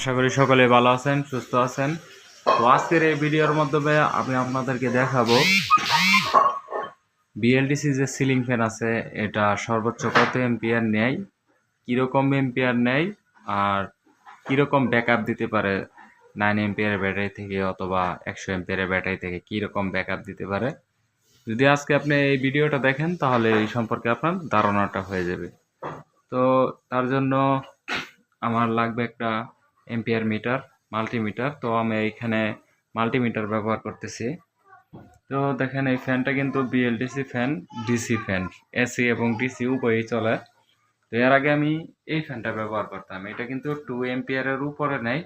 আশা করি সকলে ভালো আছেন, সুস্থ আছেন। তো আজকের এই ভিডিওর মাধ্যমে আমি আপনাদেরকে দেখাবো বিএলডিসি যে সিলিং ফ্যান আছে এটা সর্বোচ্চ কত এম্পিয়ার নেয়, কীরকম এম্পিয়ার নেয়, আর কীরকম ব্যাকআপ দিতে পারে 9 এম্পিয়ারের ব্যাটারি থেকে অথবা 100 এম্পিয়ারের ব্যাটারি থেকে কীরকম ব্যাকআপ দিতে পারে। যদি আজকে আপনি এই ভিডিওটা দেখেন তাহলে এই সম্পর্কে আপনার ধারণাটা হয়ে যাবে। তো তার জন্য আমার লাগবে একটা এম্পিয়ার মিটার, মাল্টিমিটার। তো আমি এইখানে মাল্টিমিটার ব্যবহার করতেছি। তো দেখেন এই ফ্যানটা কিন্তু BLDC fan, DC fan, AC এবং ডিসি উভয়ই চলে। তো এর আগে আমি এই ফ্যানটা ব্যবহার করতাম। এটা কিন্তু 2 এম্পিয়ারের উপরে নেয়,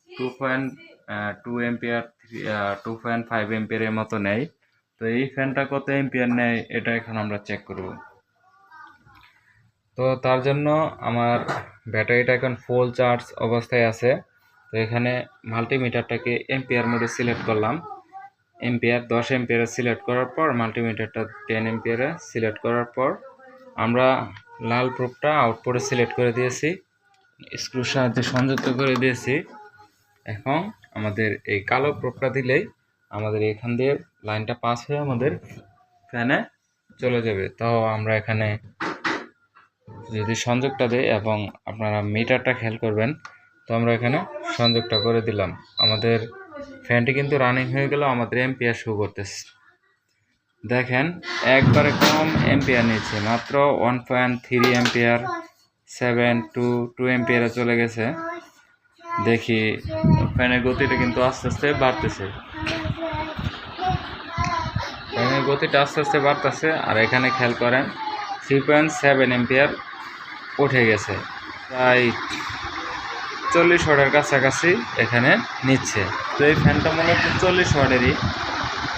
2.2 এম্পিয়ার, 2.5 এম্পিয়ারের মতো নেয়। তো এই ফ্যানটা কত এম্পিয়ার নেয় এটা এখন আমরা চেক করব। তো তার জন্য আমার ব্যাটারিটা এখন ফুল চার্জ অবস্থায় আছে। তো এখানে মাল্টিমিটারটাকে এম্পিয়ার মোডে সিলেক্ট করলাম। এম্পিয়ার 10 এম্পিয়ারে সিলেক্ট করার পর মাল্টিমিটারটা 10 এম্পিয়ারে সিলেক্ট করার পর আমরা লাল প্রোবটা আউটপুটে সিলেক্ট করে দিয়েছি, স্ক্রুর সাহায্যে সংযুক্ত করে দিয়েছি। এখন আমাদের এই কালো প্রোবটা দিলেই আমাদের এখান দিয়ে লাইনটা পাস হয়ে আমাদের ফ্যানে চলে যাবে। তো আমরা এখানে যদি সংযোগটা দেই এবং আপনারা মিটারটা খেয়াল করবেন, তো আমরা এখানে সংযোগটা করে দিলাম। আমাদের ফ্যানটি কিন্তু রানিং হয়ে গেল, আমাদের এম্পিয়ার শো করতেছে। দেখেন একবারে কম এম্পিয়ার নিচ্ছে, মাত্র 1.3 এম্পিয়ার, 7 টু 2 এম্পিয়ারে চলে গেছে। দেখি ফ্যানের গতিটা কিন্তু আস্তে আস্তে বাড়তেছে, ফ্যানের গতিটা আস্তে আস্তে বাড়তেছে। আর এখানে খেয়াল করেন 3.7 এম্পিয়ার উঠে গেছে, প্রায় 40 ওয়াটের কাছাকাছি এখানে নিচ্ছে। তো এই ফ্যানটা মূলত 40 ওয়াটেরই,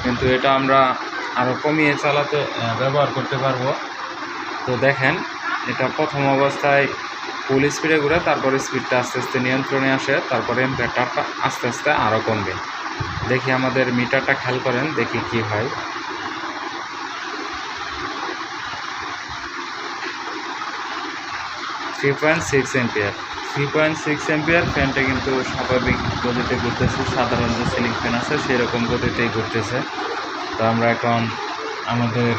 কিন্তু এটা আমরা আরও কমিয়ে চালাতে ব্যবহার করতে পারবো। তো দেখেন এটা প্রথম অবস্থায় ফুল স্পিডে ঘুরে, তারপরে স্পিডটা আস্তে আস্তে নিয়ন্ত্রণে আসে, তারপরে এম্পিয়ারটা আস্তে আস্তে আরও কমবে। দেখি আমাদের মিটারটা খেয়াল করেন, দেখি কি হয়। এম্পিয়ার, 3.6 এম্পিয়ার ফ্যানটা কিন্তু স্বাভাবিক গতিতে ঘুরতেছে, সাধারণ যে সিলিং ফ্যান আছে সেরকম গতিতেই ঘুরতেছে। তো আমরা এখন আমাদের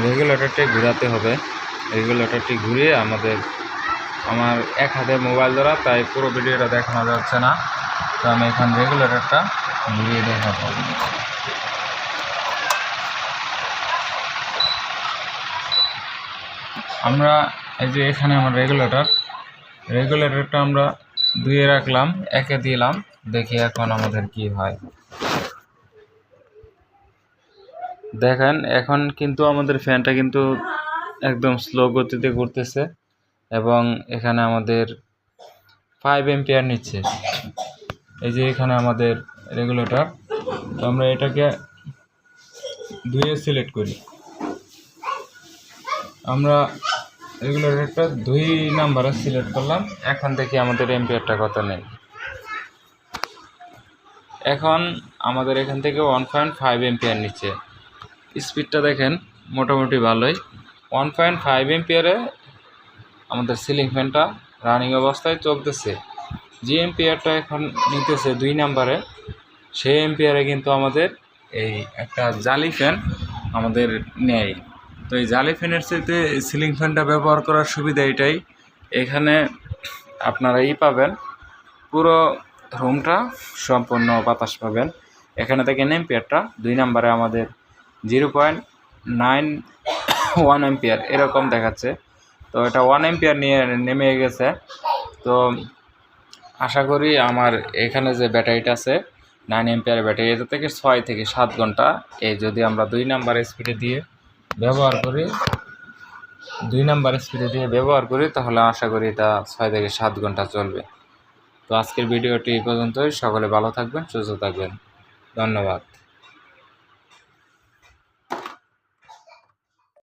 রেগুলেটরটি ঘোরাতে হবে। রেগুলেটরটি ঘুরিয়ে আমার এক হাতে মোবাইল ধরা, তাই পুরো ভিডিওটা দেখানো যাচ্ছে না। তো আমি এখন রেগুলেটরটা ঘুরিয়ে দেখাবো। আমরা এই যে এখানে আমার রেগুলেটরটা আমরা দুইয়ে রাখলাম, একে দিলাম, দেখি এখন আমাদের কি হয়। দেখেন এখন কিন্তু আমাদের ফ্যানটা কিন্তু একদম স্লো গতিতে ঘুরতেছে এবং এখানে আমাদের 5 এম্পিয়ার নিচ্ছে। এই যে এখানে আমাদের রেগুলেটর, তো আমরা এটাকে 2-এ সিলেক্ট করি। আমরা রেগুলেটরটা 2 নাম্বারে সিলেক্ট করলাম। এখন দেখি আমাদের এম্পিয়ারটা কত নেই। এখন আমাদের এখান থেকে 1.5 এম্পিয়ার নিচ্ছে। স্পিডটা দেখেন মোটামুটি ভালোই। 1.5 এম্পিয়ারে আমাদের সিলিং ফ্যানটা রানিং অবস্থায় চলতেছে। যে এম্পিয়ারটা এখন নিতেছে 2 নাম্বারে, সেই এম্পিয়ারে কিন্তু আমাদের এই একটা জালি ফ্যান আমাদের নেয়। তো এই জালি ফ্যানের সাথে সিলিং ফ্যানটা ব্যবহার করার সুবিধা এটাই, এখানে আপনারা পাবেন পুরো রুমটা সম্পূর্ণ বাতাস পাবেন। এখানে থেকে এম্পিয়ারটা 2 নাম্বারে আমাদের 0.91 এম্পিয়ার এরকম দেখাচ্ছে। তো এটা 1 এম্পিয়ার নিয়ে নেমে গেছে। তো আশা করি আমার এখানে যে ব্যাটারিটা আছে 9 এম্পিয়ারের ব্যাটারি, এটা থেকে 6 থেকে 7 ঘন্টা এই যদি আমরা 2 নাম্বার স্পিডে দিয়ে ব্যবহার করি তাহলে আশা করি এটা 6 থেকে 7 ঘন্টা চলবে। তো আজকের ভিডিওটি এই পর্যন্তই। সকলে ভালো থাকবেন, সুস্থ থাকবেন। ধন্যবাদ।